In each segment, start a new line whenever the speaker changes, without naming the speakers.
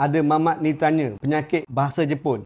Ada mamat ni tanya, penyakit bahasa Jepun.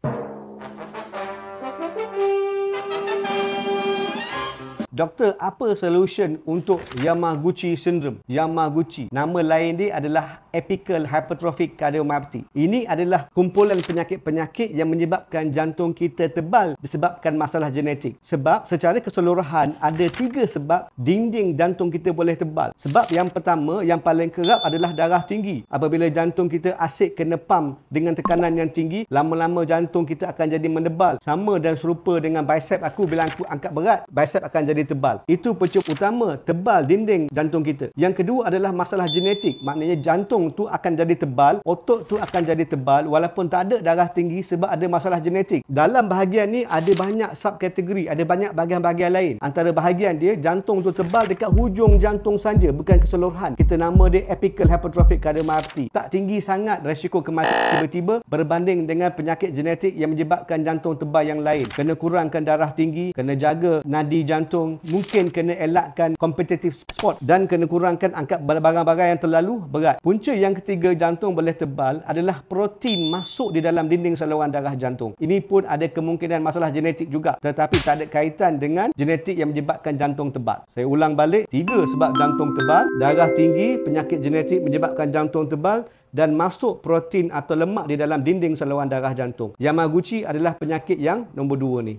Doktor, apa solution untuk Yamaguchi syndrome? Yamaguchi, nama lain dia adalah apical hypertrophic cardiomyopathy. Ini adalah kumpulan penyakit-penyakit yang menyebabkan jantung kita tebal disebabkan masalah genetik. Sebab secara keseluruhan ada 3 sebab dinding jantung kita boleh tebal. Sebab yang pertama, yang paling kerap adalah darah tinggi. Apabila jantung kita asyik kena pump dengan tekanan yang tinggi, lama-lama jantung kita akan jadi mendebal. Sama dan serupa dengan bicep aku bila aku angkat berat, bicep akan jadi tebal. Itu punca utama, tebal dinding jantung kita. Yang kedua adalah masalah genetik. Maknanya jantung tu akan jadi tebal, otot tu akan jadi tebal walaupun tak ada darah tinggi sebab ada masalah genetik. Dalam bahagian ni ada banyak subkategori, ada banyak bahagian-bahagian lain. Antara bahagian dia, jantung tu tebal dekat hujung jantung saja, bukan keseluruhan. Kita nama dia apical hypertrophic cardiomyopathy. Tak tinggi sangat risiko kematian tiba-tiba berbanding dengan penyakit genetik yang menyebabkan jantung tebal yang lain. Kena kurangkan darah tinggi, kena jaga nadi jantung, mungkin kena elakkan competitive sport dan kena kurangkan angkat barang-barang yang terlalu berat. Punca yang ketiga jantung boleh tebal adalah protein masuk di dalam dinding saluran darah jantung. Ini pun ada kemungkinan masalah genetik juga, tetapi tak ada kaitan dengan genetik yang menyebabkan jantung tebal. Saya ulang balik, 3 sebab jantung tebal: darah tinggi, penyakit genetik menyebabkan jantung tebal, dan masuk protein atau lemak di dalam dinding saluran darah jantung. Yamaguchi adalah penyakit yang nombor 2 ni.